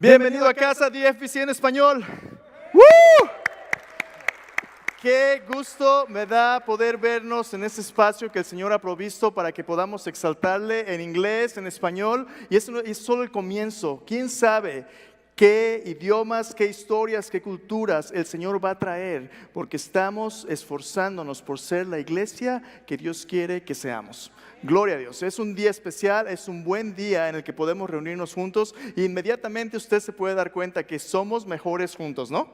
Bienvenido a casa DFBC en español. ¡Woo! Qué gusto me da poder vernos en este espacio que el Señor ha provisto para que podamos exaltarle en inglés, en español. Y eso es solo el comienzo. ¿Quién sabe qué idiomas, qué historias, qué culturas el Señor va a traer? Porque estamos esforzándonos por ser la iglesia que Dios quiere que seamos. Gloria a Dios, es un día especial, es un buen día en el que podemos reunirnos juntos y inmediatamente usted se puede dar cuenta que somos mejores juntos, ¿no?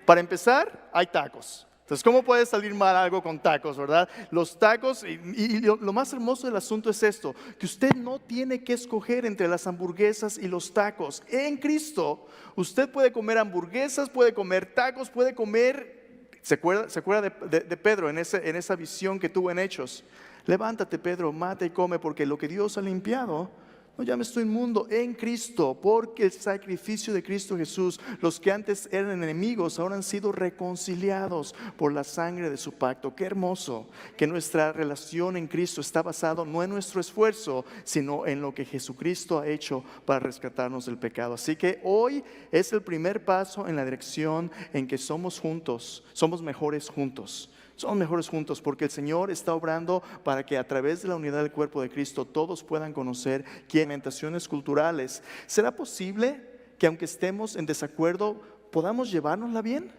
Para empezar, hay tacos. Entonces, ¿cómo puede salir mal algo con tacos, verdad? Los tacos, y lo más hermoso del asunto es esto, que usted no tiene que escoger entre las hamburguesas y los tacos. En Cristo, usted puede comer hamburguesas, puede comer tacos, puede comer. ¿Se acuerda de Pedro en esa visión que tuvo en Hechos? Levántate, Pedro, mata y come, porque lo que Dios ha limpiado, no llames tú inmundo en Cristo, porque el sacrificio de Cristo Jesús, los que antes eran enemigos, ahora han sido reconciliados por la sangre de su pacto. Qué hermoso que nuestra relación en Cristo está basado no en nuestro esfuerzo, sino en lo que Jesucristo ha hecho para rescatarnos del pecado. Así que hoy es el primer paso en la dirección en que somos juntos, somos mejores juntos. Somos mejores juntos porque el Señor está obrando para que a través de la unidad del cuerpo de Cristo todos puedan conocer que en orientaciones culturales. ¿Será posible que aunque estemos en desacuerdo podamos llevárnosla bien?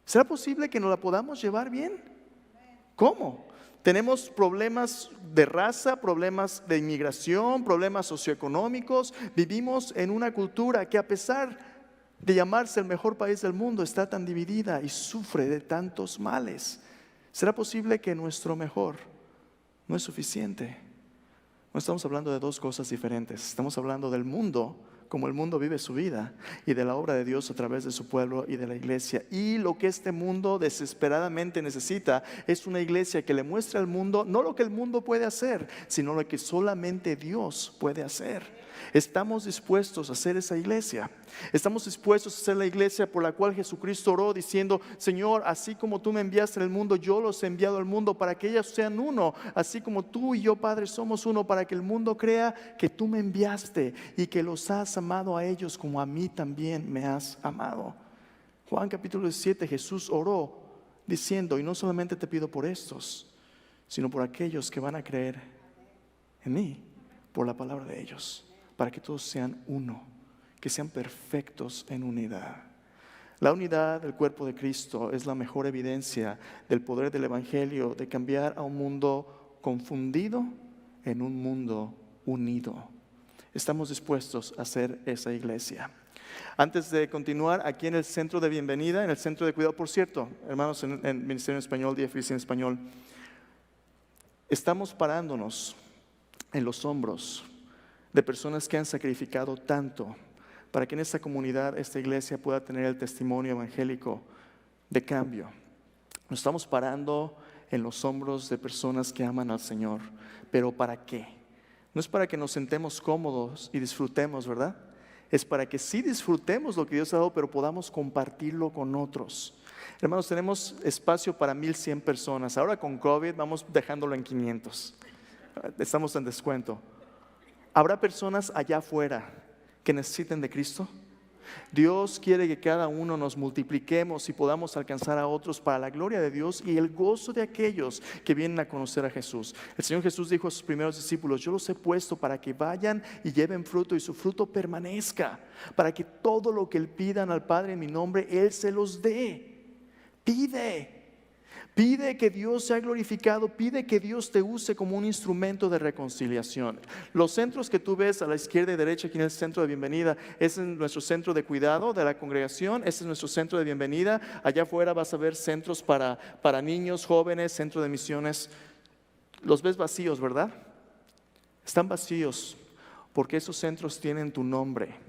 ¿Será posible que nos la podamos llevar bien? ¿Cómo? Tenemos problemas de raza, problemas de inmigración, problemas socioeconómicos. Vivimos en una cultura que a pesar de llamarse el mejor país del mundo está tan dividida y sufre de tantos males. ¿Será posible que nuestro mejor no es suficiente? No estamos hablando de dos cosas diferentes. Estamos hablando del mundo, como el mundo vive su vida, y de la obra de Dios a través de su pueblo y de la iglesia. Y lo que este mundo desesperadamente necesita es una iglesia que le muestre al mundo no lo que el mundo puede hacer, sino lo que solamente Dios puede hacer. Estamos dispuestos a ser esa iglesia. Estamos dispuestos a ser la iglesia por la cual Jesucristo oró diciendo: Señor, así como tú me enviaste al mundo, yo los he enviado al mundo para que ellos sean uno, así como tú y yo, Padre, somos uno, para que el mundo crea que tú me enviaste y que los has amado a ellos como a mí también me has amado. Juan capítulo 17, Jesús oró diciendo: y no solamente te pido por estos, sino por aquellos que van a creer en mí por la palabra de ellos, para que todos sean uno, que sean perfectos en unidad. La unidad del cuerpo de Cristo es la mejor evidencia del poder del Evangelio de cambiar a un mundo confundido en un mundo unido. Estamos dispuestos a ser esa iglesia. Antes de continuar, aquí en el centro de bienvenida, en el centro de cuidado, por cierto, hermanos en Ministerio en Español, DFBC en Español, estamos parándonos en los hombros de personas que han sacrificado tanto para que en esta comunidad, esta iglesia pueda tener el testimonio evangélico de cambio. Nos estamos parando en los hombros de personas que aman al Señor. ¿Pero para qué? No es para que nos sentemos cómodos y disfrutemos, ¿verdad? Es para que sí disfrutemos lo que Dios ha dado, pero podamos compartirlo con otros. Hermanos, tenemos espacio para 1,100 personas. Ahora con COVID vamos dejándolo en 500. Estamos en descuento. ¿Habrá personas allá afuera que necesiten de Cristo? Dios quiere que cada uno nos multipliquemos y podamos alcanzar a otros para la gloria de Dios y el gozo de aquellos que vienen a conocer a Jesús. El Señor Jesús dijo a sus primeros discípulos: yo los he puesto para que vayan y lleven fruto y su fruto permanezca, para que todo lo que Él pidan al Padre en mi nombre, Él se los dé. Pide que Dios sea glorificado, pide que Dios te use como un instrumento de reconciliación. Los centros que tú ves a la izquierda y derecha aquí en el centro de bienvenida, es nuestro centro de cuidado de la congregación, ese es nuestro centro de bienvenida. Allá afuera vas a ver centros para niños, jóvenes, centro de misiones. Los ves vacíos, ¿verdad? Están vacíos porque esos centros tienen tu nombre.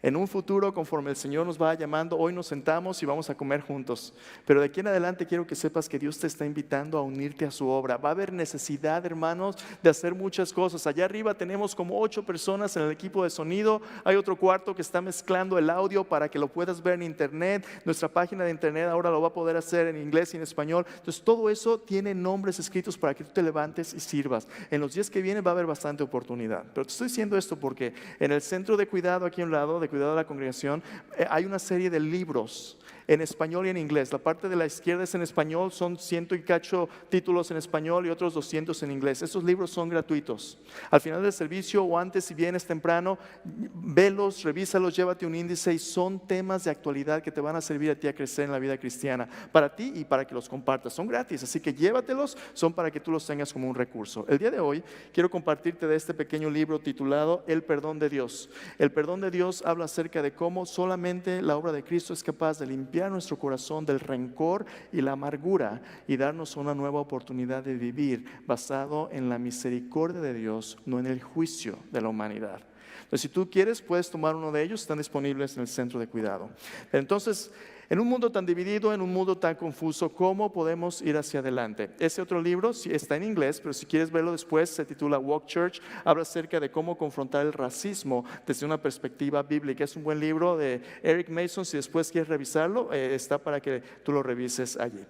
En un futuro, conforme el Señor nos va llamando, hoy nos sentamos y vamos a comer juntos. Pero de aquí en adelante quiero que sepas que Dios te está invitando a unirte a su obra. Va a haber necesidad, hermanos, de hacer muchas cosas. Allá arriba tenemos como 8 personas en el equipo de sonido. Hay otro cuarto que está mezclando el audio para que lo puedas ver en internet. Nuestra página de internet ahora lo va a poder hacer en inglés y en español. Entonces todo eso tiene nombres escritos para que tú te levantes y sirvas. En los días que vienen va a haber bastante oportunidad. Pero te estoy diciendo esto porque en el centro de cuidado aquí a un lado, de cuidado de la congregación, hay una serie de libros en español y en inglés. La parte de la izquierda es en español, son 100 y cacho títulos en español y otros 200 en inglés. Esos libros son gratuitos. Al final del servicio o antes, si vienes temprano, velos, revísalos, llévate un índice y son temas de actualidad que te van a servir a ti a crecer en la vida cristiana, para ti y para que los compartas. Son gratis, así que llévatelos, son para que tú los tengas como un recurso. El día de hoy quiero compartirte de este pequeño libro titulado El perdón de Dios. El perdón de Dios habla acerca de cómo solamente la obra de Cristo es capaz de limpiar nuestro corazón del rencor y la amargura y darnos una nueva oportunidad de vivir basado en la misericordia de Dios, no en el juicio de la humanidad. Entonces, si tú quieres, puedes tomar uno de ellos, están disponibles en el centro de cuidado. Entonces, en un mundo tan dividido, en un mundo tan confuso, ¿cómo podemos ir hacia adelante? Ese otro libro sí está en inglés, pero si quieres verlo después, se titula Walk Church. Habla acerca de cómo confrontar el racismo desde una perspectiva bíblica. Es un buen libro de Eric Mason. Si después quieres revisarlo, está para que tú lo revises allí.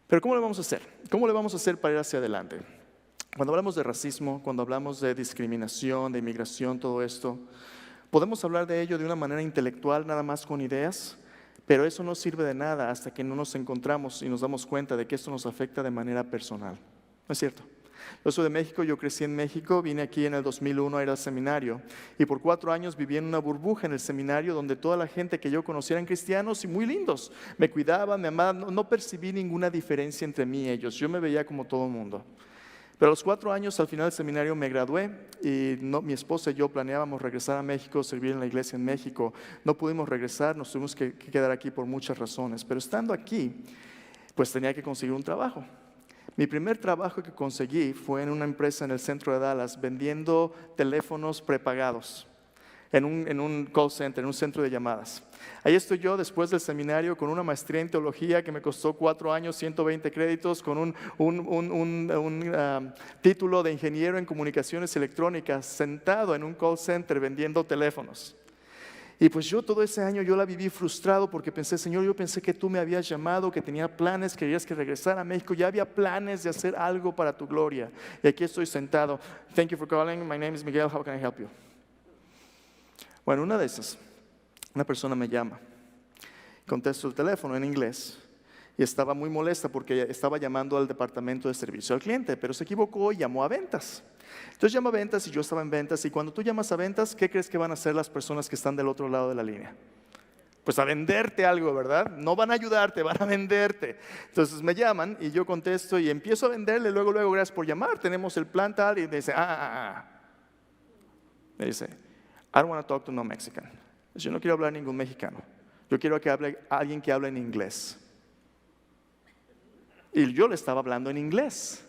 Pero ¿cómo le vamos a hacer? ¿Cómo le vamos a hacer para ir hacia adelante? Cuando hablamos de racismo, cuando hablamos de discriminación, de inmigración, todo esto, podemos hablar de ello de una manera intelectual, nada más con ideas. Pero eso no sirve de nada hasta que no nos encontramos y nos damos cuenta de que esto nos afecta de manera personal. ¿No es cierto? Yo soy de México, yo crecí en México, vine aquí en el 2001 a ir al seminario y por 4 años viví en una burbuja en el seminario donde toda la gente que yo conocía eran cristianos y muy lindos. Me cuidaban, me amaban, no percibí ninguna diferencia entre mí y ellos. Yo me veía como todo el mundo. Pero a los 4 años, al final del seminario, me gradué y mi esposa y yo planeábamos regresar a México, servir en la iglesia en México. No pudimos regresar, nos tuvimos que quedar aquí por muchas razones. Pero estando aquí, pues tenía que conseguir un trabajo. Mi primer trabajo que conseguí fue en una empresa en el centro de Dallas, vendiendo teléfonos prepagados. En un call center, en un centro de llamadas. Ahí estoy yo después del seminario con una maestría en teología que me costó 4 años, 120 créditos, con un título de ingeniero en comunicaciones electrónicas, sentado en un call center vendiendo teléfonos. Y pues yo todo ese año yo la viví frustrado porque pensé, Señor, yo pensé que tú me habías llamado, que tenía planes, querías que regresara a México, ya había planes de hacer algo para tu gloria. Y aquí estoy sentado. Thank you for calling, my name is Miguel, how can I help you? Bueno, una de esas, una persona me llama, contesto el teléfono en inglés y estaba muy molesta porque estaba llamando al departamento de servicio al cliente, pero se equivocó y llamó a ventas. Entonces llama a ventas y yo estaba en ventas y cuando tú llamas a ventas, ¿qué crees que van a hacer las personas que están del otro lado de la línea? Pues a venderte algo, ¿verdad? No van a ayudarte, van a venderte. Entonces me llaman y yo contesto y empiezo a venderle, luego, gracias por llamar, tenemos el plan tal y me dice, me dice, I don't want to talk to no Mexican. Yo no quiero hablar ningún mexicano. Yo quiero que hable alguien que hable en inglés. Y yo le estaba hablando en inglés.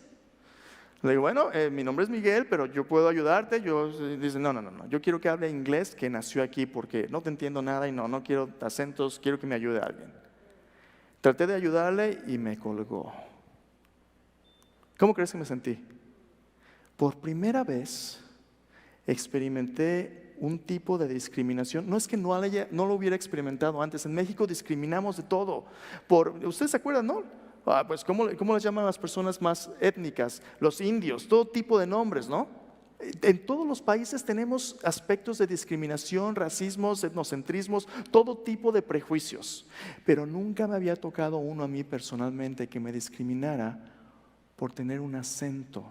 Le digo, bueno, mi nombre es Miguel, pero yo puedo ayudarte. Dice, no. Yo quiero que hable inglés, que nació aquí, porque no te entiendo nada y no quiero acentos, quiero que me ayude alguien. Traté de ayudarle y me colgó. ¿Cómo crees que me sentí? Por primera vez experimenté un tipo de discriminación. No es que no lo hubiera experimentado antes. En México discriminamos de todo. ¿Ustedes se acuerdan, no? Pues ¿cómo les llaman a las personas más étnicas? Los indios, todo tipo de nombres, ¿no? En todos los países tenemos aspectos de discriminación, racismos, etnocentrismos, todo tipo de prejuicios. Pero nunca me había tocado uno a mí personalmente que me discriminara por tener un acento.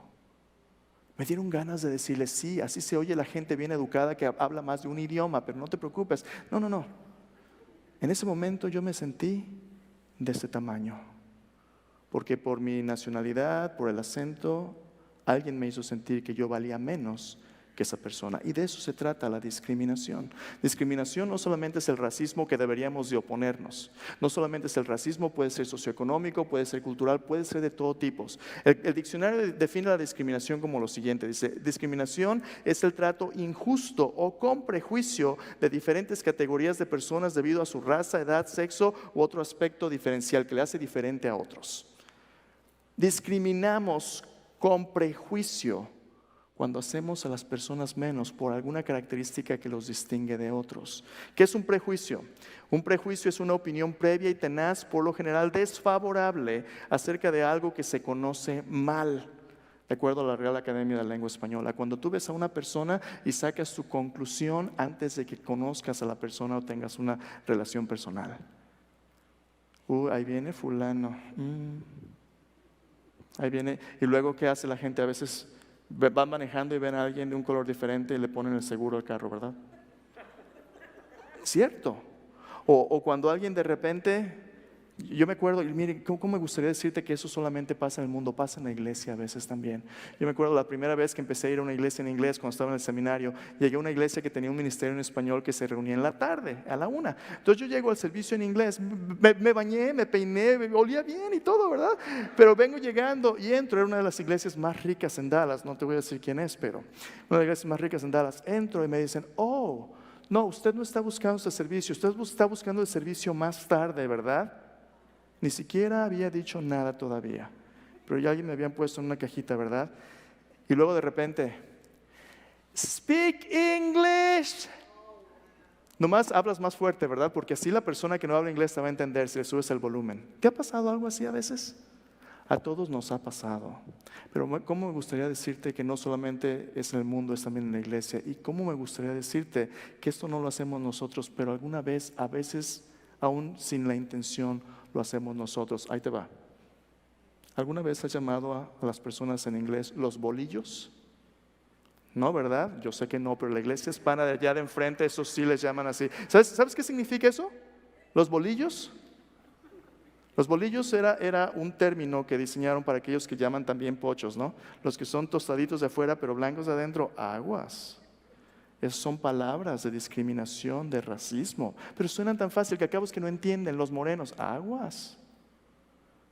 Me dieron ganas de decirle, sí, así se oye la gente bien educada que habla más de un idioma, pero no te preocupes. No. En ese momento yo me sentí de este tamaño, porque por mi nacionalidad, por el acento, alguien me hizo sentir que yo valía menos que esa persona. Y de eso se trata la discriminación. Discriminación no solamente es el racismo que deberíamos de oponernos. No solamente es el racismo, puede ser socioeconómico, puede ser cultural, puede ser de todo tipo. El diccionario define la discriminación como lo siguiente. Dice, discriminación es el trato injusto o con prejuicio de diferentes categorías de personas debido a su raza, edad, sexo u otro aspecto diferencial que le hace diferente a otros. Discriminamos con prejuicio cuando hacemos a las personas menos por alguna característica que los distingue de otros. ¿Qué es un prejuicio? Un prejuicio es una opinión previa y tenaz, por lo general desfavorable, acerca de algo que se conoce mal. de acuerdo a la Real Academia de la Lengua Española. Cuando tú ves a una persona y sacas tu conclusión antes de que conozcas a la persona o tengas una relación personal. Ahí viene fulano. Ahí viene. Y luego, ¿qué hace la gente? A veces van manejando y ven a alguien de un color diferente y le ponen el seguro al carro, ¿verdad? ¿Cierto? O cuando alguien de repente... Yo me acuerdo, y mire, ¿cómo me gustaría decirte que eso solamente pasa en el mundo? Pasa en la iglesia a veces también. Yo me acuerdo la primera vez que empecé a ir a una iglesia en inglés cuando estaba en el seminario. Llegué a una iglesia que tenía un ministerio en español que se reunía en la tarde, a la 1. Entonces yo llego al servicio en inglés, me bañé, me peiné, olía bien y todo, ¿verdad? Pero vengo llegando y entro, era una de las iglesias más ricas en Dallas, no te voy a decir quién es, pero una de las iglesias más ricas en Dallas. Entro y me dicen, no, usted no está buscando ese servicio, usted está buscando el servicio más tarde, ¿verdad? Ni siquiera había dicho nada todavía, pero ya alguien me habían puesto en una cajita, ¿verdad? Y luego de repente, speak English. Nomás hablas más fuerte, ¿verdad? Porque así la persona que no habla inglés te va a entender si le subes el volumen. ¿Te ha pasado algo así a veces? A todos nos ha pasado. Pero ¿cómo me gustaría decirte que no solamente es en el mundo, es también en la iglesia? Y ¿cómo me gustaría decirte que esto no lo hacemos nosotros, pero alguna vez, a veces, aún sin la intención, lo hacemos nosotros? Ahí te va. ¿Alguna vez has llamado a las personas en inglés los bolillos? No, ¿verdad? Yo sé que no, pero la iglesia hispana de allá de enfrente, eso sí les llaman así. ¿Sabes qué significa eso? Los bolillos. Los bolillos era un término que diseñaron para aquellos que llaman también pochos, ¿no? Los que son tostaditos de afuera pero blancos de adentro, aguas. Esas son palabras de discriminación, de racismo, pero suenan tan fácil que acabos que no entienden los morenos. Aguas.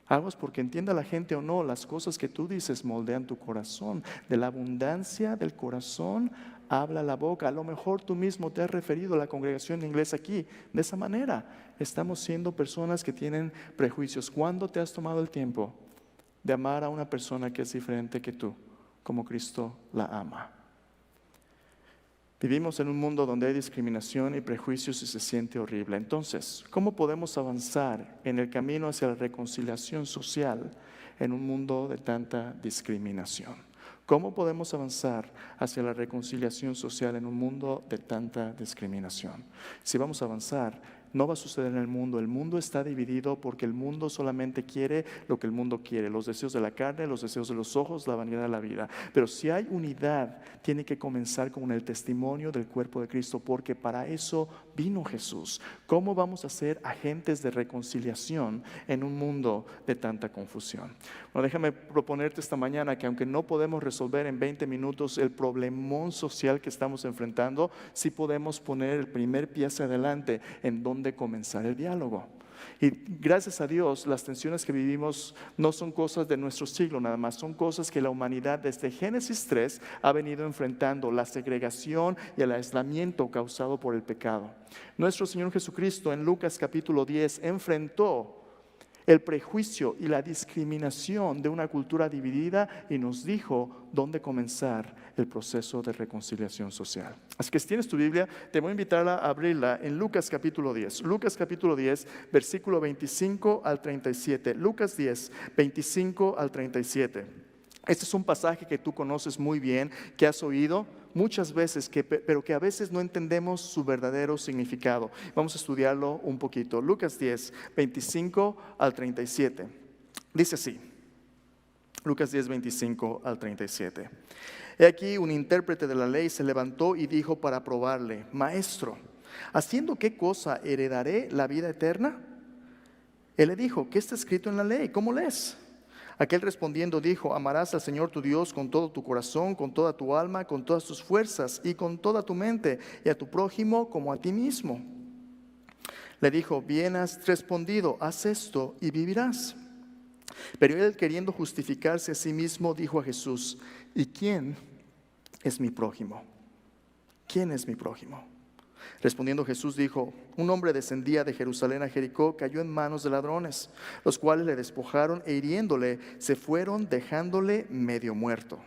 Aguas, porque entienda la gente o no, las cosas que tú dices moldean tu corazón. De la abundancia del corazón habla la boca. A lo mejor tú mismo te has referido a la congregación de inglés aquí de esa manera. Estamos siendo personas que tienen prejuicios. ¿Cuándo te has tomado el tiempo de amar a una persona que es diferente que tú, como Cristo la ama? Vivimos en un mundo donde hay discriminación y prejuicios y se siente horrible. Entonces, ¿cómo podemos avanzar en el camino hacia la reconciliación social en un mundo de tanta discriminación? ¿Cómo podemos avanzar hacia la reconciliación social en un mundo de tanta discriminación? Si vamos a avanzar, no va a suceder en el mundo. El mundo está dividido porque el mundo solamente quiere lo que el mundo quiere. Los deseos de la carne, los deseos de los ojos, la vanidad de la vida. Pero si hay unidad, tiene que comenzar con el testimonio del cuerpo de Cristo, porque para eso vino Jesús. ¿Cómo vamos a ser agentes de reconciliación en un mundo de tanta confusión? Bueno, déjame proponerte esta mañana que aunque no podemos resolver en 20 minutos el problemón social que estamos enfrentando, sí podemos poner el primer pie hacia adelante en donde comenzar el diálogo. Y gracias a Dios, las tensiones que vivimos no son cosas de nuestro siglo nada más, son cosas que la humanidad desde Génesis 3 ha venido enfrentando, la segregación y el aislamiento causado por el pecado. Nuestro Señor Jesucristo en Lucas capítulo 10 enfrentó el prejuicio y la discriminación de una cultura dividida y nos dijo dónde comenzar el proceso de reconciliación social. Así que si tienes tu Biblia, te voy a invitar a abrirla en Lucas capítulo 10. Lucas capítulo 10, versículo 25 al 37. Lucas 10, 25 al 37. Este es un pasaje que tú conoces muy bien, que has oído muchas veces, pero que a veces no entendemos su verdadero significado. Vamos a estudiarlo un poquito. Lucas 10, 25 al 37. Dice así. Lucas 10, 25 al 37. He aquí un intérprete de la ley se levantó y dijo para probarle: Maestro, ¿haciendo qué cosa heredaré la vida eterna? Él le dijo: ¿qué está escrito en la ley? ¿Cómo lees? Aquel respondiendo dijo: amarás al Señor tu Dios con todo tu corazón, con toda tu alma, con todas tus fuerzas y con toda tu mente, y a tu prójimo como a ti mismo. Le dijo: bien has respondido, haz esto y vivirás. Pero él, queriendo justificarse a sí mismo, dijo a Jesús: ¿y quién es mi prójimo? ¿Quién es mi prójimo? Respondiendo Jesús dijo: un hombre descendía de Jerusalén a Jericó, cayó en manos de ladrones, los cuales le despojaron e hiriéndole se fueron, dejándole medio muerto.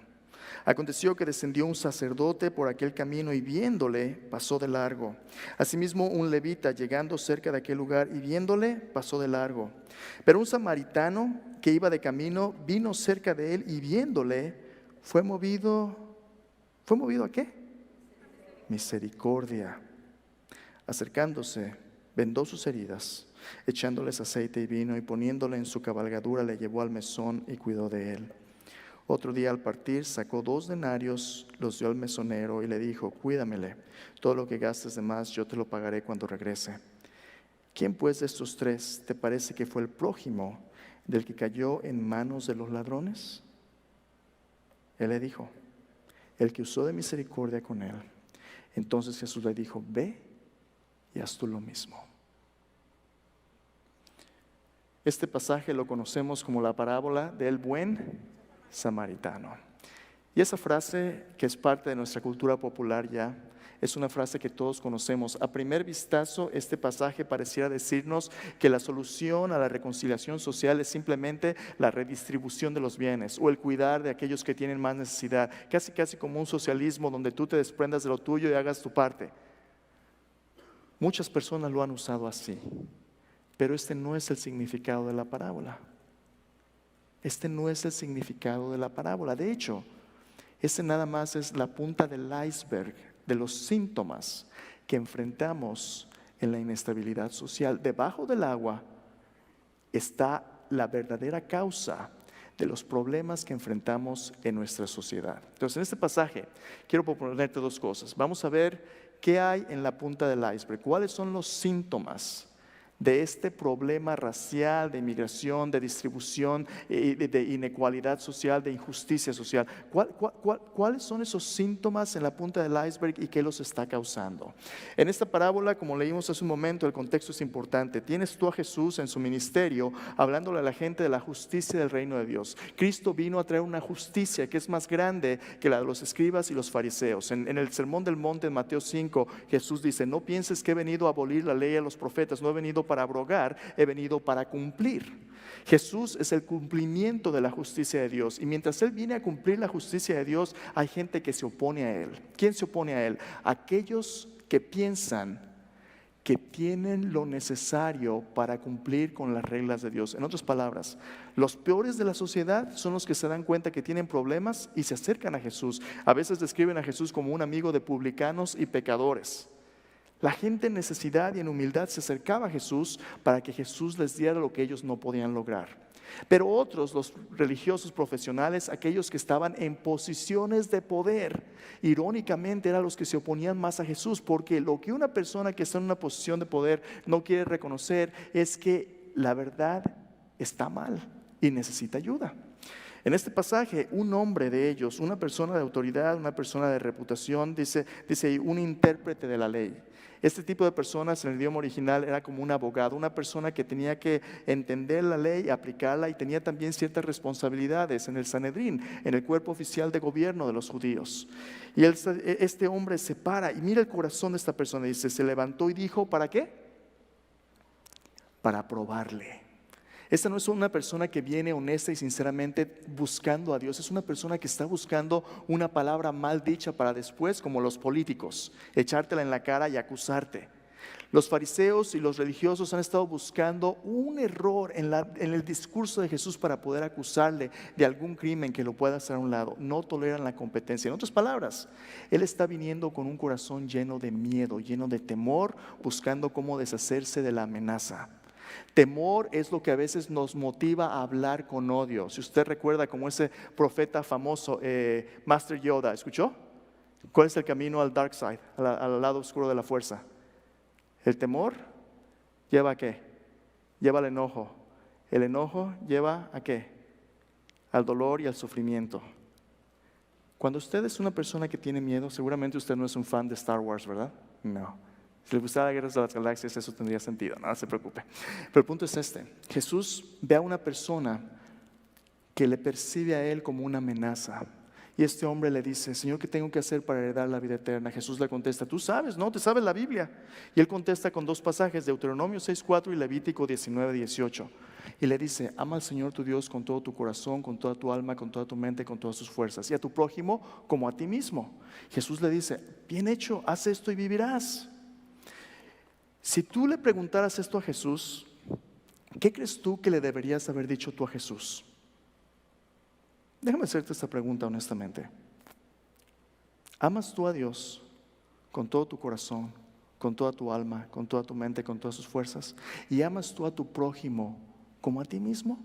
Aconteció que descendió un sacerdote por aquel camino y viéndole pasó de largo. Asimismo un levita, llegando cerca de aquel lugar y viéndole pasó de largo. Pero un samaritano que iba de camino vino cerca de él y viéndole ¿Fue movido a qué? Misericordia. Acercándose, vendó sus heridas, echándoles aceite y vino, y poniéndole en su cabalgadura, le llevó al mesón y cuidó de él. Otro día al partir sacó 2 denarios, los dio al mesonero y le dijo: cuídamele, todo lo que gastes de más yo te lo pagaré cuando regrese. ¿Quién pues de estos 3 te parece que fue el prójimo del que cayó en manos de los ladrones? Él le dijo: el que usó de misericordia con él. Entonces Jesús le dijo: ve y haz tú lo mismo. Este pasaje lo conocemos como la parábola del buen samaritano. Y esa frase, que es parte de nuestra cultura popular ya, es una frase que todos conocemos. A primer vistazo, este pasaje pareciera decirnos que la solución a la reconciliación social es simplemente la redistribución de los bienes o el cuidar de aquellos que tienen más necesidad, casi como un socialismo donde tú te desprendas de lo tuyo y hagas tu parte. Muchas personas lo han usado así, pero este no es el significado de la parábola. Este no es el significado de la parábola. De hecho, este nada más es la punta del iceberg de los síntomas que enfrentamos en la inestabilidad social. Debajo del agua está la verdadera causa de los problemas que enfrentamos en nuestra sociedad. Entonces, en este pasaje quiero proponerte 2 cosas. Vamos a ver qué hay en la punta del iceberg, cuáles son los síntomas de este problema racial, de inmigración, de distribución, de inequalidad social, de injusticia social. ¿Cuáles son esos síntomas en la punta del iceberg y qué los está causando? En esta parábola, como leímos hace un momento, el contexto es importante. Tienes tú a Jesús en su ministerio hablándole a la gente de la justicia del reino de Dios. Cristo vino a traer una justicia que es más grande que la de los escribas y los fariseos. En el Sermón del Monte, en Mateo 5, Jesús dice: no pienses que he venido a abolir la ley y a los profetas, no he venido para abrogar, he venido para cumplir. Jesús es el cumplimiento de la justicia de Dios, y mientras Él viene a cumplir la justicia de Dios, hay gente que se opone a Él. ¿Quién se opone a Él? Aquellos que piensan que tienen lo necesario para cumplir con las reglas de Dios. En otras palabras, los peores de la sociedad son los que se dan cuenta que tienen problemas y se acercan a Jesús. A veces describen a Jesús como un amigo de publicanos y pecadores. La gente en necesidad y en humildad se acercaba a Jesús para que Jesús les diera lo que ellos no podían lograr. Pero otros, los religiosos profesionales, aquellos que estaban en posiciones de poder, irónicamente eran los que se oponían más a Jesús, porque lo que una persona que está en una posición de poder no quiere reconocer es que la verdad está mal y necesita ayuda. En este pasaje, un hombre de ellos, una persona de autoridad, una persona de reputación, dice un intérprete de la ley. Este tipo de personas en el idioma original era como un abogado, una persona que tenía que entender la ley, aplicarla, y tenía también ciertas responsabilidades en el Sanedrín, en el cuerpo oficial de gobierno de los judíos. Y este hombre se para y mira el corazón de esta persona, dice: se levantó y dijo, ¿para qué? Para probarle. Esta no es una persona que viene honesta y sinceramente buscando a Dios. Es una persona que está buscando una palabra mal dicha para después, como los políticos, echártela en la cara y acusarte. Los fariseos y los religiosos han estado buscando un error en el discurso de Jesús para poder acusarle de algún crimen que lo pueda hacer a un lado. No toleran la competencia. En otras palabras, Él está viniendo con un corazón lleno de miedo, lleno de temor, buscando cómo deshacerse de la amenaza. Temor es lo que a veces nos motiva a hablar con odio. Si usted recuerda, como ese profeta famoso, Master Yoda, ¿escuchó? ¿Cuál es el camino al dark side, al lado oscuro de la fuerza? El temor lleva a qué? Lleva al enojo. El enojo lleva a qué? Al dolor y al sufrimiento. Cuando usted es una persona que tiene miedo, seguramente usted no es un fan de Star Wars, ¿verdad? No. Si le gustara Guerras de las Galaxias, eso tendría sentido, no se preocupe. Pero el punto es este: Jesús ve a una persona que le percibe a Él como una amenaza. Y este hombre le dice: Señor, ¿qué tengo que hacer para heredar la vida eterna? Jesús le contesta: tú sabes, ¿no? Te sabes la Biblia. Y él contesta con 2 pasajes, Deuteronomio 6:4 y Levítico 19:18. Y le dice: ama al Señor tu Dios con todo tu corazón, con toda tu alma, con toda tu mente, con todas tus fuerzas, y a tu prójimo como a ti mismo. Jesús le dice: bien hecho, haz esto y vivirás. Si tú le preguntaras esto a Jesús, ¿qué crees tú que le deberías haber dicho tú a Jesús? Déjame hacerte esta pregunta honestamente. ¿Amas tú a Dios con todo tu corazón, con toda tu alma, con toda tu mente, con todas tus fuerzas? ¿Y amas tú a tu prójimo como a ti mismo?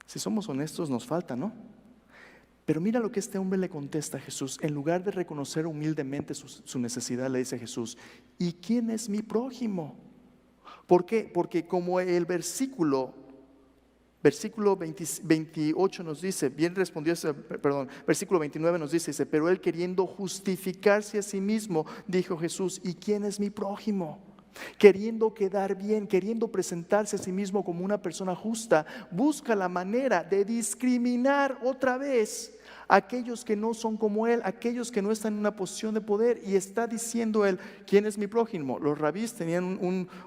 Si somos honestos, nos falta, ¿no? Pero mira lo que este hombre le contesta a Jesús. En lugar de reconocer humildemente su necesidad, le dice a Jesús: ¿y quién es mi prójimo? ¿Por qué? Porque como el versículo 28 nos dice, bien respondió versículo 29 nos dice, pero él, queriendo justificarse a sí mismo, dijo Jesús: ¿y quién es mi prójimo? Queriendo quedar bien, queriendo presentarse a sí mismo como una persona justa, busca la manera de discriminar otra vez a aquellos que no son como él, aquellos que no están en una posición de poder. Y está diciendo él: ¿quién es mi prójimo? Los rabís tenían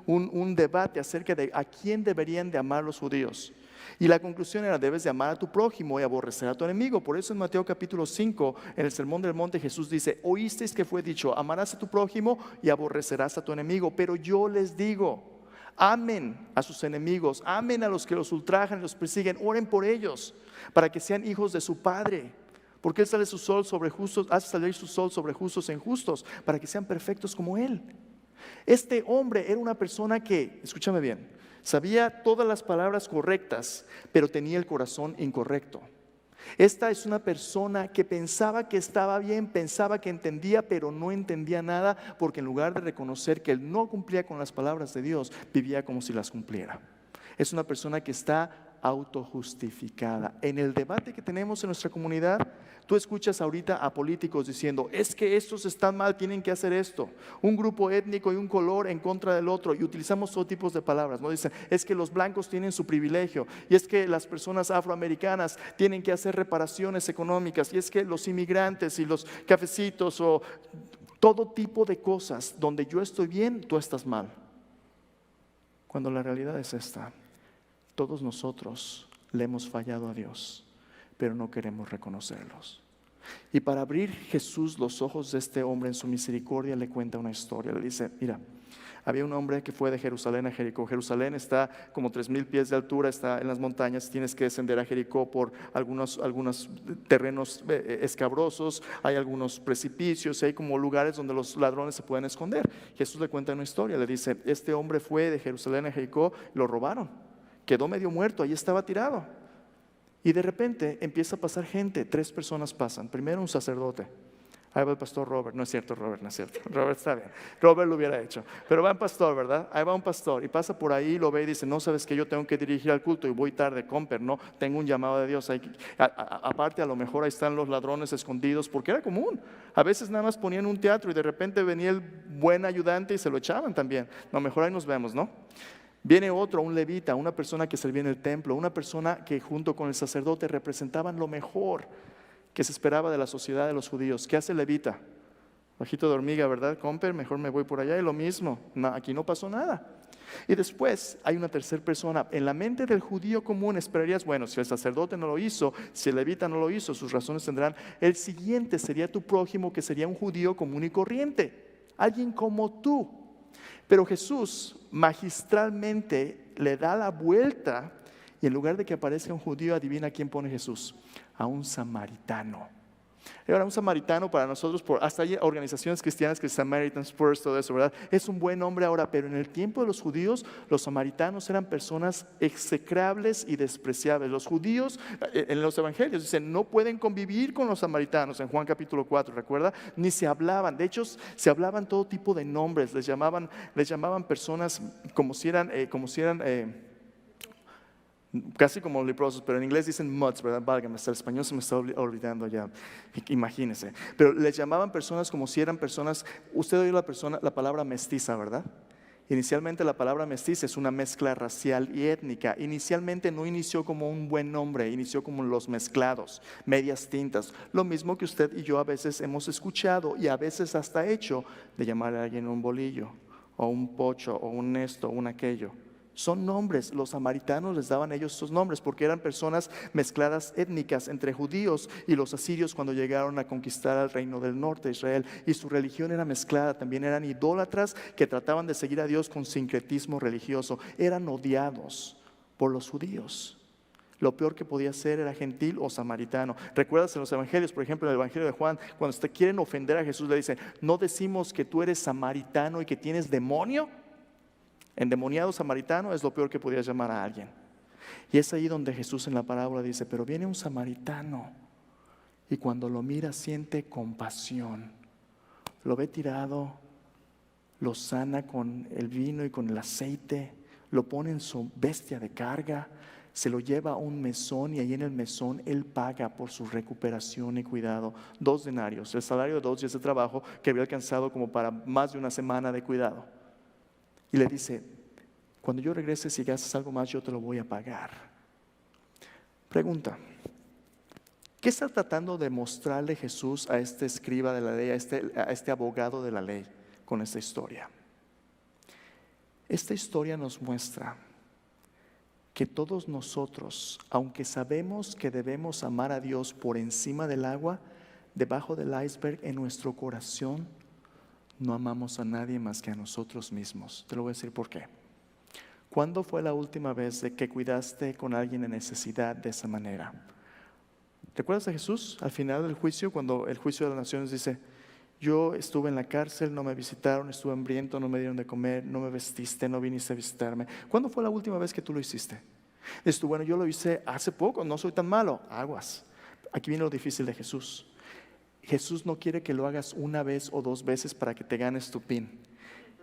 un debate acerca de a quién deberían de amar los judíos. Y la conclusión era: debes de amar a tu prójimo y aborrecer a tu enemigo. Por eso en Mateo capítulo 5, en el sermón del monte, Jesús dice: oísteis que fue dicho, amarás a tu prójimo y aborrecerás a tu enemigo. Pero yo les digo, amen a sus enemigos, amen a los que los ultrajan y los persiguen, oren por ellos, para que sean hijos de su Padre. Porque Él hace salir su sol sobre justos e injustos, para que sean perfectos como Él. Este hombre era una persona que, escúchame bien, sabía todas las palabras correctas, pero tenía el corazón incorrecto. Esta es una persona que pensaba que estaba bien, pensaba que entendía, pero no entendía nada, porque en lugar de reconocer que él no cumplía con las palabras de Dios, vivía como si las cumpliera. Es una persona que está autojustificada. En el debate que tenemos en nuestra comunidad, tú escuchas ahorita a políticos diciendo: es que estos están mal, tienen que hacer esto. Un grupo étnico y un color en contra del otro, y utilizamos todo tipo de palabras, ¿no? Dicen: es que los blancos tienen su privilegio, y es que las personas afroamericanas tienen que hacer reparaciones económicas, y es que los inmigrantes y los cafecitos, o todo tipo de cosas donde yo estoy bien, tú estás mal. Cuando la realidad es esta: todos nosotros le hemos fallado a Dios, pero no queremos reconocerlos. Y para abrir Jesús los ojos de este hombre en su misericordia, le cuenta una historia. Le dice: mira, había un hombre que fue de Jerusalén a Jericó. Jerusalén está como 3,000 pies de altura, está en las montañas. Tienes que descender a Jericó por algunos terrenos escabrosos, hay algunos precipicios, hay como lugares donde los ladrones se pueden esconder. Jesús le cuenta una historia, le dice: este hombre fue de Jerusalén a Jericó, lo robaron, quedó medio muerto, ahí estaba tirado. Y de repente empieza a pasar gente. 3 personas pasan. Primero un sacerdote. Ahí va el pastor Robert. No es cierto, Robert, no es cierto. Robert está bien. Robert lo hubiera hecho. Pero va un pastor, ¿verdad? Ahí va un pastor y pasa por ahí, lo ve y dice: no, sabes que yo tengo que dirigir al culto y voy tarde, Comper, no, tengo un llamado de Dios. Aparte, a lo mejor ahí están los ladrones escondidos, porque era común. A veces nada más ponían un teatro y de repente venía el buen ayudante y se lo echaban también. No, mejor ahí nos vemos, ¿no? Viene otro, un levita, una persona que servía en el templo, una persona que junto con el sacerdote representaban lo mejor que se esperaba de la sociedad de los judíos. ¿Qué hace el levita? Ojito de hormiga, ¿verdad, Comper? Mejor me voy por allá. Y lo mismo, aquí no pasó nada. Y después hay una tercera persona. En la mente del judío común esperarías: bueno, si el sacerdote no lo hizo, si el levita no lo hizo, sus razones tendrán. El siguiente sería tu prójimo, que sería un judío común y corriente, alguien como tú. Pero Jesús magistralmente le da la vuelta, y en lugar de que aparezca un judío, adivina quién pone Jesús: a un samaritano. Y ahora, un samaritano para nosotros, hasta hay organizaciones cristianas que Samaritan's Purse, todo eso, ¿verdad? Es un buen nombre ahora, pero en el tiempo de los judíos, los samaritanos eran personas execrables y despreciables. Los judíos, en los evangelios dicen, no pueden convivir con los samaritanos. En Juan capítulo 4, ¿recuerda? Ni se hablaban. De hecho, se hablaban todo tipo de nombres. Les llamaban personas como si eran casi como leprosos, pero en inglés dicen muds, ¿verdad? Válgame, hasta el español se me está olvidando ya, imagínense. Pero les llamaban personas como si eran personas. Usted oyó la palabra mestiza, ¿verdad? Inicialmente la palabra mestiza es una mezcla racial y étnica. Inicialmente no inició como un buen nombre, inició como los mezclados, medias tintas. Lo mismo que usted y yo a veces hemos escuchado y a veces hasta hecho, de llamar a alguien un bolillo, o un pocho, o un esto, o un aquello. Son nombres. Los samaritanos les daban ellos esos nombres porque eran personas mezcladas étnicas entre judíos y los asirios cuando llegaron a conquistar al reino del norte de Israel, y su religión era mezclada. También eran idólatras que trataban de seguir a Dios con sincretismo religioso. Eran odiados por los judíos. Lo peor que podía ser era gentil o samaritano. ¿Recuerdas en los evangelios, por ejemplo en el evangelio de Juan, cuando te quieren ofender a Jesús le dicen, ¿no decimos que tú eres samaritano y que tienes demonio? Endemoniado samaritano es lo peor que podías llamar a alguien. Y es ahí donde Jesús en la parábola dice, pero viene un samaritano y cuando lo mira siente compasión. Lo ve tirado, lo sana con el vino y con el aceite, lo pone en su bestia de carga, se lo lleva a un mesón y ahí en el mesón él paga por su recuperación y cuidado 2 denarios, el salario de 2 días de trabajo que había alcanzado como para más de una semana de cuidado. Y le dice, cuando yo regrese si gastas algo más yo te lo voy a pagar. Pregunta, ¿qué está tratando de mostrarle Jesús a este escriba de la ley, a este abogado de la ley con esta historia? Esta historia nos muestra que todos nosotros, aunque sabemos que debemos amar a Dios por encima del agua, debajo del iceberg en nuestro corazón, no amamos a nadie más que a nosotros mismos. Te lo voy a decir por qué. ¿Cuándo fue la última vez de que cuidaste con alguien en necesidad de esa manera? ¿Recuerdas a Jesús al final del juicio, cuando el juicio de las naciones dice, yo estuve en la cárcel, no me visitaron, estuve hambriento, no me dieron de comer, no me vestiste, no viniste a visitarme? ¿Cuándo fue la última vez que tú lo hiciste? Dices tú, bueno, yo lo hice hace poco, no soy tan malo. Aguas. Aquí viene lo difícil de Jesús. Jesús no quiere que lo hagas una vez o 2 veces para que te ganes tu pin.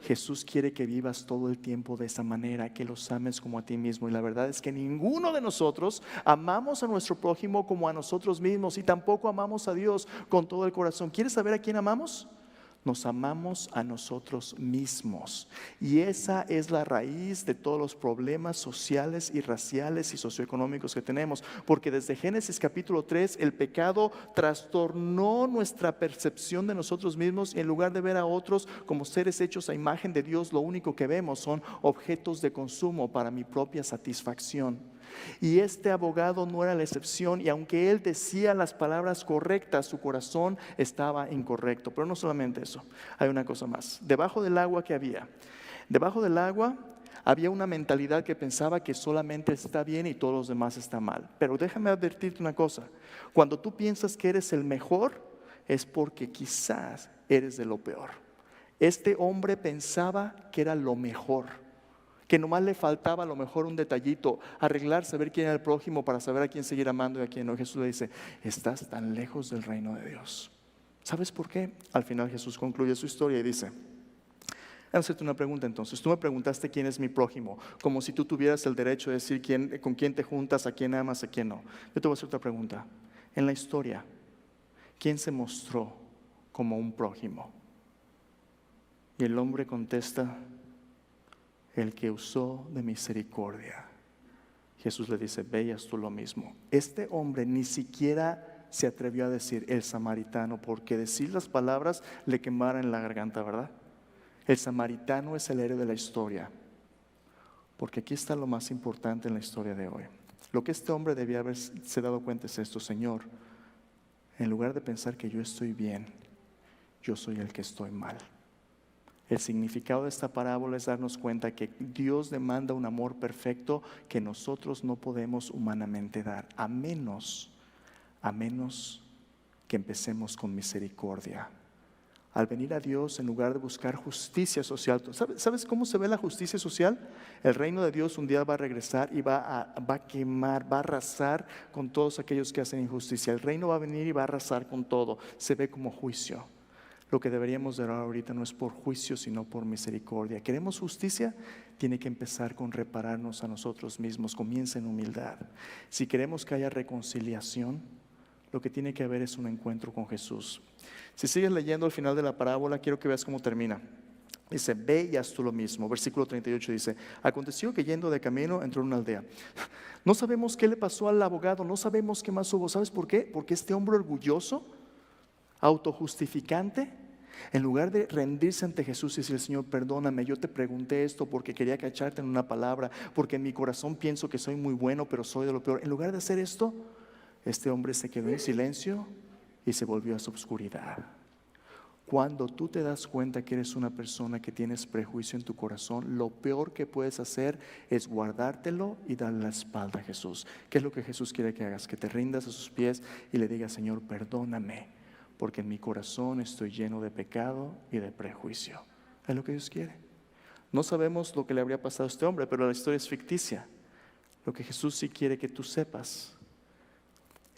Jesús quiere que vivas todo el tiempo de esa manera, que los ames como a ti mismo. Y la verdad es que ninguno de nosotros amamos a nuestro prójimo como a nosotros mismos y tampoco amamos a Dios con todo el corazón. ¿Quieres saber a quién amamos? Nos amamos a nosotros mismos. Y esa es la raíz de todos los problemas sociales y raciales y socioeconómicos que tenemos. Porque desde Génesis capítulo 3 el pecado trastornó nuestra percepción de nosotros mismos y en lugar de ver a otros como seres hechos a imagen de Dios, lo único que vemos son objetos de consumo para mi propia satisfacción. Y este abogado no era la excepción y aunque él decía las palabras correctas, su corazón estaba incorrecto. Pero no solamente eso, hay una cosa más. Debajo del agua había una mentalidad que pensaba que solamente está bien y todos los demás están mal. Pero déjame advertirte una cosa, cuando tú piensas que eres el mejor es porque quizás eres de lo peor. Este hombre pensaba que era lo mejor, que nomás le faltaba a lo mejor un detallito, arreglar, saber quién era el prójimo para saber a quién seguir amando y a quién no. Jesús le dice, estás tan lejos del reino de Dios. ¿Sabes por qué? Al final Jesús concluye su historia y dice, voy a hacerte una pregunta entonces. Tú me preguntaste quién es mi prójimo, como si tú tuvieras el derecho de decir con quién te juntas, a quién amas, a quién no. Yo te voy a hacer otra pregunta. En la historia, ¿quién se mostró como un prójimo? Y el hombre contesta, el que usó de misericordia. Jesús le dice, ve y haz tú lo mismo. Este hombre ni siquiera se atrevió a decir el samaritano, porque decir las palabras le quemaran la garganta, ¿verdad? El samaritano es el héroe de la historia, porque aquí está lo más importante en la historia de hoy. Lo que este hombre debía haberse dado cuenta es esto, Señor, en lugar de pensar que yo estoy bien, yo soy el que estoy mal. El significado de esta parábola es darnos cuenta que Dios demanda un amor perfecto que nosotros no podemos humanamente dar, a menos que empecemos con misericordia. Al venir a Dios, en lugar de buscar justicia social, ¿sabes cómo se ve la justicia social? El reino de Dios un día va a regresar y va a quemar, va a arrasar con todos aquellos que hacen injusticia. El reino va a venir y va a arrasar con todo. Se ve como juicio. Lo que deberíamos de orar ahorita no es por juicio, sino por misericordia. ¿Queremos justicia? Tiene que empezar con repararnos a nosotros mismos. Comienza en humildad. Si queremos que haya reconciliación, lo que tiene que haber es un encuentro con Jesús. Si sigues leyendo al final de la parábola, quiero que veas cómo termina. Dice, ve y haz tú lo mismo. Versículo 38 dice, aconteció que yendo de camino entró en una aldea. No sabemos qué le pasó al abogado, no sabemos qué más hubo. ¿Sabes por qué? Porque este hombre orgulloso, autojustificante, en lugar de rendirse ante Jesús y decir, Señor, perdóname, yo te pregunté esto porque quería cacharte en una palabra, porque en mi corazón pienso que soy muy bueno, pero soy de lo peor. En lugar de hacer esto, este hombre se quedó en silencio y se volvió a su oscuridad. Cuando tú te das cuenta que eres una persona que tienes prejuicio en tu corazón, lo peor que puedes hacer es guardártelo y darle la espalda a Jesús. ¿Qué es lo que Jesús quiere que hagas? Que te rindas a sus pies y le digas: Señor, perdóname, porque en mi corazón estoy lleno de pecado y de prejuicio. Es lo que Dios quiere. No sabemos lo que le habría pasado a este hombre, pero la historia es ficticia. Lo que Jesús sí quiere que tú sepas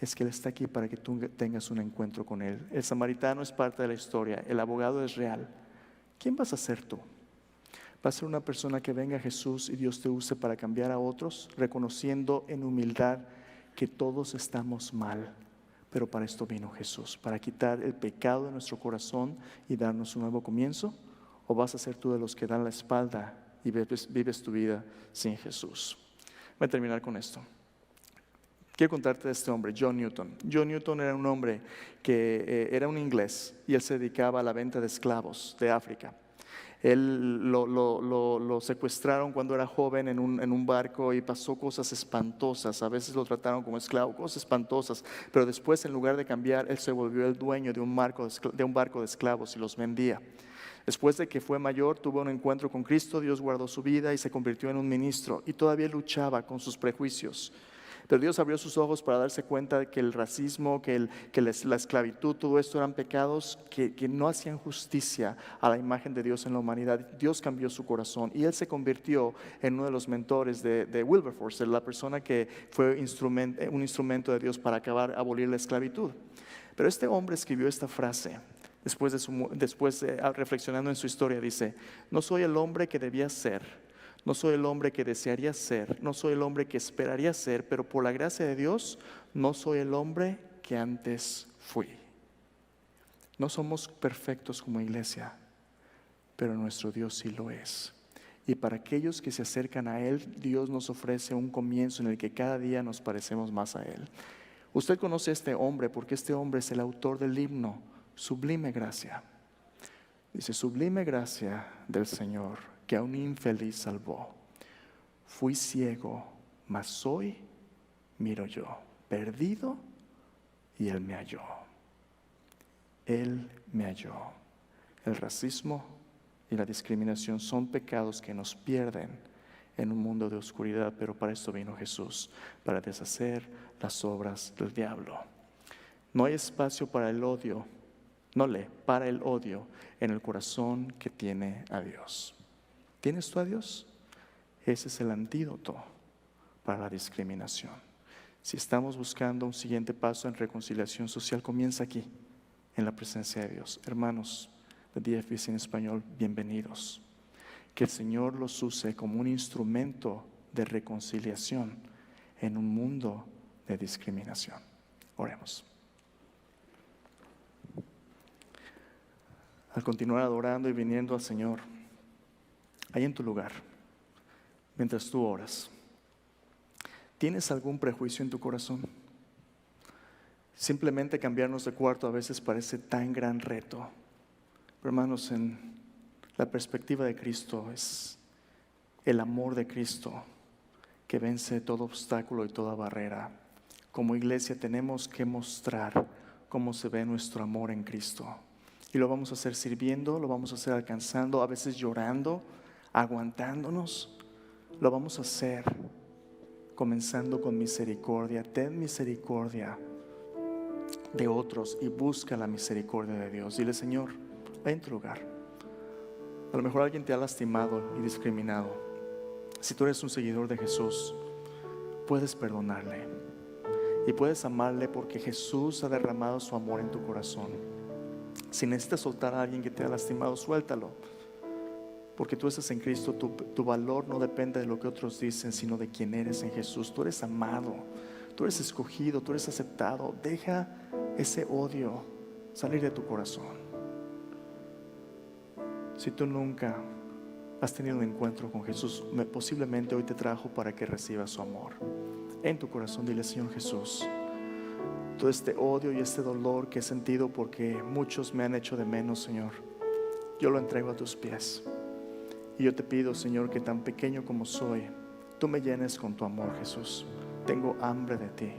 es que Él está aquí para que tú tengas un encuentro con Él. El samaritano es parte de la historia, el abogado es real. ¿Quién vas a ser tú? ¿Vas a ser una persona que venga a Jesús y Dios te use para cambiar a otros, reconociendo en humildad que todos estamos mal? Pero para esto vino Jesús, para quitar el pecado de nuestro corazón y darnos un nuevo comienzo. ¿O vas a ser tú de los que dan la espalda y vives tu vida sin Jesús? Voy a terminar con esto. Quiero contarte de este hombre, John Newton. John Newton era un hombre que era un inglés y él se dedicaba a la venta de esclavos de África. Él lo secuestraron cuando era joven en un barco y pasó cosas espantosas. A veces lo trataron como esclavo, cosas espantosas. Pero después, en lugar de cambiar, él se volvió el dueño de un barco de esclavos y los vendía. Después de que fue mayor, tuvo un encuentro con Cristo, Dios guardó su vida y se convirtió en un ministro. Y todavía luchaba con sus prejuicios. Pero Dios abrió sus ojos para darse cuenta de que el racismo, que la esclavitud, todo esto eran pecados que no hacían justicia a la imagen de Dios en la humanidad. Dios cambió su corazón y él se convirtió en uno de los mentores de Wilberforce, la persona que fue un instrumento de Dios para abolir la esclavitud. Pero este hombre escribió esta frase. Después reflexionando en su historia, dice: no soy el hombre que debía ser, no soy el hombre que desearía ser, no soy el hombre que esperaría ser, pero por la gracia de Dios, no soy el hombre que antes fui. No somos perfectos como iglesia, pero nuestro Dios sí lo es. Y para aquellos que se acercan a Él, Dios nos ofrece un comienzo en el que cada día nos parecemos más a Él. Usted conoce a este hombre porque este hombre es el autor del himno Sublime Gracia. Dice: sublime gracia del Señor, que a un infeliz salvó. Fui ciego, mas hoy miro yo, perdido, y Él me halló. Él me halló. El racismo y la discriminación son pecados que nos pierden en un mundo de oscuridad, pero para esto vino Jesús, para deshacer las obras del diablo. No hay espacio para el odio, para el odio en el corazón que tiene a Dios. ¿Tienes tú a Dios? Ese es el antídoto para la discriminación. Si estamos buscando un siguiente paso en reconciliación social, comienza aquí, en la presencia de Dios. Hermanos de DFBC en español, bienvenidos. Que el Señor los use como un instrumento de reconciliación en un mundo de discriminación. Oremos. Al continuar adorando y viniendo al Señor, ahí en tu lugar, mientras tú oras, ¿tienes algún prejuicio en tu corazón? Simplemente cambiarnos de cuarto a veces parece tan gran reto. Pero hermanos, en la perspectiva de Cristo es el amor de Cristo que vence todo obstáculo y toda barrera. Como iglesia tenemos que mostrar cómo se ve nuestro amor en Cristo. Y lo vamos a hacer sirviendo, lo vamos a hacer alcanzando, a veces llorando, aguantándonos. Lo vamos a hacer comenzando con misericordia. Ten misericordia de otros y busca la misericordia de Dios. Dile: Señor, ven en tu lugar. A lo mejor alguien te ha lastimado y discriminado. Si tú eres un seguidor de Jesús, puedes perdonarle y puedes amarle porque Jesús ha derramado su amor en tu corazón. Si necesitas soltar a alguien que te ha lastimado, suéltalo. Porque tú estás en Cristo, tu valor no depende de lo que otros dicen, sino de quién eres en Jesús. Tú eres amado, tú eres escogido, tú eres aceptado. Deja ese odio salir de tu corazón. Si tú nunca has tenido un encuentro con Jesús, posiblemente hoy te trajo para que recibas su amor. En tu corazón dile: Señor Jesús, todo este odio y este dolor que he sentido porque muchos me han hecho de menos, Señor, yo lo entrego a tus pies. Y yo te pido, Señor, que tan pequeño como soy, tú me llenes con tu amor, Jesús. Tengo hambre de ti.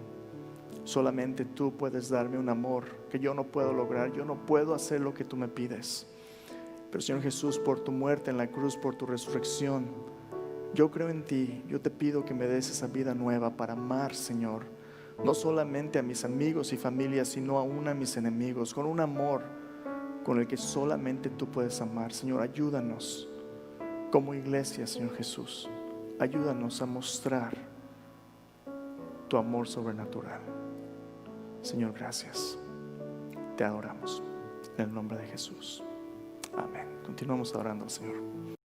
Solamente tú puedes darme un amor que yo no puedo lograr. Yo no puedo hacer lo que tú me pides. Pero Señor Jesús, por tu muerte en la cruz, por tu resurrección, yo creo en ti. Yo te pido que me des esa vida nueva para amar, Señor, no solamente a mis amigos y familias, sino aún a mis enemigos, con un amor con el que solamente tú puedes amar. Señor, ayúdanos como iglesia, Señor Jesús. Ayúdanos a mostrar tu amor sobrenatural. Señor, gracias. Te adoramos en el nombre de Jesús. Amén. Continuamos adorando al Señor.